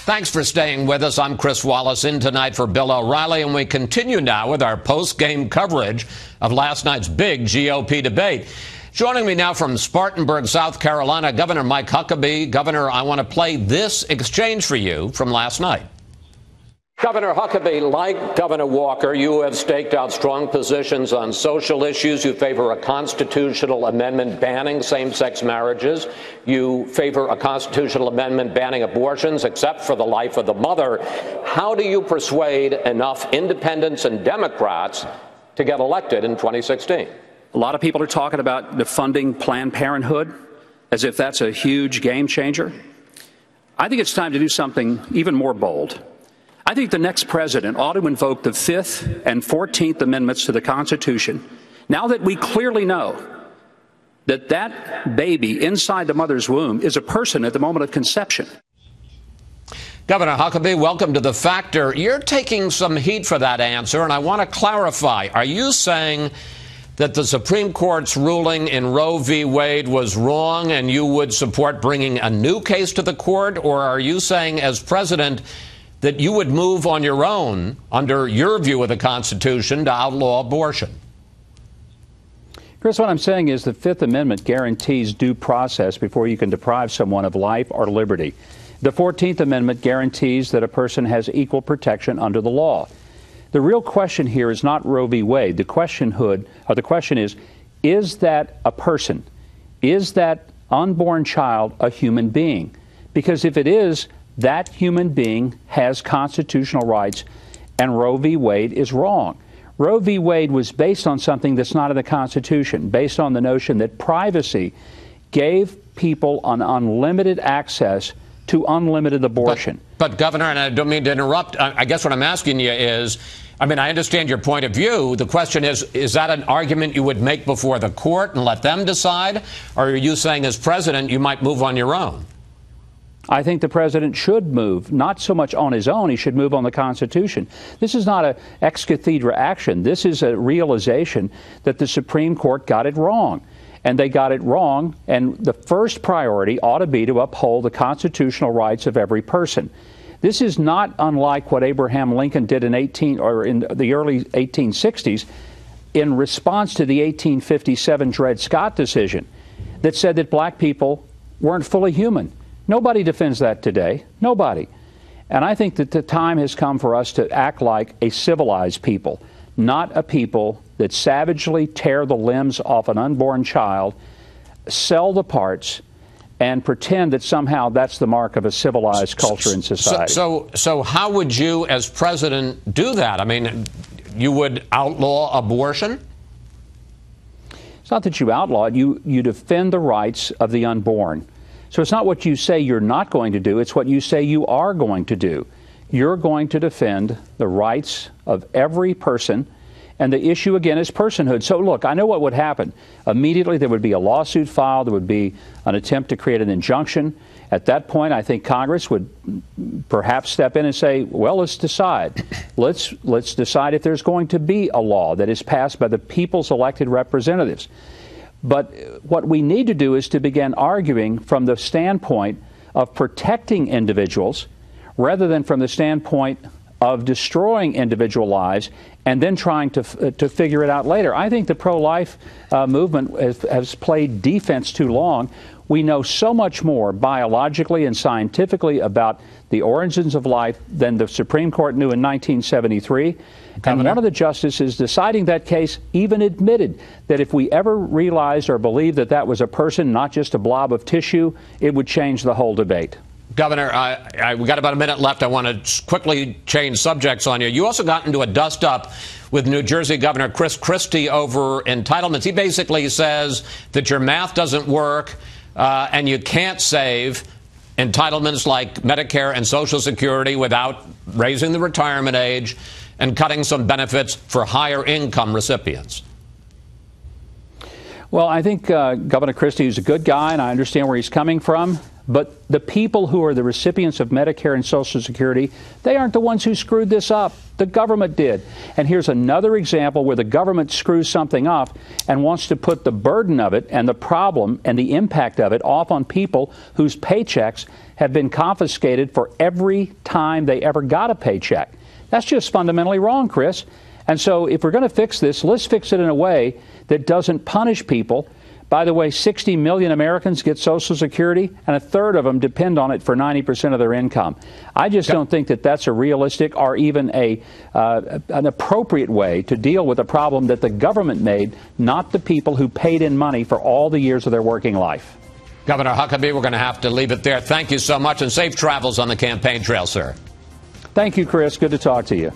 Thanks for staying with us. I'm Chris Wallace in tonight for Bill O'Reilly, and we continue now with our post-game coverage of last night's big GOP debate. Joining me now from Spartanburg, South Carolina, Governor Mike Huckabee. Governor, I want to play this exchange for you from last night. Governor Huckabee, like Governor Walker, you have staked out strong positions on social issues. You favor a constitutional amendment banning same-sex marriages. You favor a constitutional amendment banning abortions, except for the life of the mother. How do you persuade enough independents and Democrats to get elected in 2016? A lot of people are talking about defunding Planned Parenthood as if that's a huge game changer. I think it's time to do something even more bold. I think the next president ought to invoke the 5th and 14th Amendments to the Constitution, now that we clearly know that that baby inside the mother's womb is a person at the moment of conception. Governor Huckabee, welcome to The Factor. You're taking some heat for that answer, and I want to clarify. Are you saying that the Supreme Court's ruling in Roe v. Wade was wrong and you would support bringing a new case to the court? Or are you saying, as president, that you would move on your own, under your view of the Constitution, to outlaw abortion? Chris, what I'm saying is the Fifth Amendment guarantees due process before you can deprive someone of life or liberty. The 14th Amendment guarantees that a person has equal protection under the law. The real question here is not Roe v. Wade. The question is that a person? Is that unborn child a human being? Because if it is, that human being has constitutional rights, and Roe v. Wade is wrong. Roe v. Wade was based on something that's not in the Constitution, based on the notion that privacy gave people an unlimited access to unlimited abortion. But Governor, and I don't mean to interrupt, I guess what I'm asking you is, I mean, I understand your point of view. The question is that an argument you would make before the court and let them decide? Or are you saying, as president, you might move on your own? I think the president should move, not so much on his own, he should move on the Constitution. This is not an ex cathedra action. This is a realization that the Supreme Court got it wrong. And they got it wrong, and the first priority ought to be to uphold the constitutional rights of every person. This is not unlike what Abraham Lincoln did in the early 1860s in response to the 1857 Dred Scott decision that said that black people weren't fully human. Nobody defends that today. Nobody. And I think that the time has come for us to act like a civilized people, not a people that savagely tear the limbs off an unborn child, sell the parts, and pretend that somehow that's the mark of a civilized culture and society. So how would you, as president, do that? I mean, you would outlaw abortion? It's not that you outlaw it. You defend the rights of the unborn. So it's not what you say you're not going to do, it's what you say you are going to do. You're going to defend the rights of every person, and the issue, again, is personhood. So look, I know what would happen. Immediately there would be a lawsuit filed, there would be an attempt to create an injunction. At that point, I think Congress would perhaps step in and say, well, let's decide. Let's decide if there's going to be a law that is passed by the people's elected representatives. But what we need to do is to begin arguing from the standpoint of protecting individuals rather than from the standpoint of destroying individual lives and then trying to figure it out later. I think the pro-life movement has played defense too long. We know so much more biologically and scientifically about the origins of life than the Supreme Court knew in 1973. And one of the justices deciding that case even admitted that if we ever realized or believed that that was a person, not just a blob of tissue, it would change the whole debate. Governor, we got about a minute left. I want to quickly change subjects on you. You also got into a dust-up with New Jersey Governor Chris Christie over entitlements. He basically says that your math doesn't work and you can't save entitlements like Medicare and Social Security without raising the retirement age and cutting some benefits for higher income recipients. Well, I think Governor Christie is a good guy, and I understand where he's coming from. But the people who are the recipients of Medicare and Social Security, they aren't the ones who screwed this up. The government did. And here's another example where the government screws something up and wants to put the burden of it and the problem and the impact of it off on people whose paychecks have been confiscated for every time they ever got a paycheck. That's just fundamentally wrong, Chris. And so if we're going to fix this, let's fix it in a way that doesn't punish people. By the way, 60 million Americans get Social Security, and a third of them depend on it for 90% of their income. I just don't think that that's a realistic or even an appropriate way to deal with a problem that the government made, not the people who paid in money for all the years of their working life. Governor Huckabee, we're going to have to leave it there. Thank you so much, and safe travels on the campaign trail, sir. Thank you, Chris. Good to talk to you.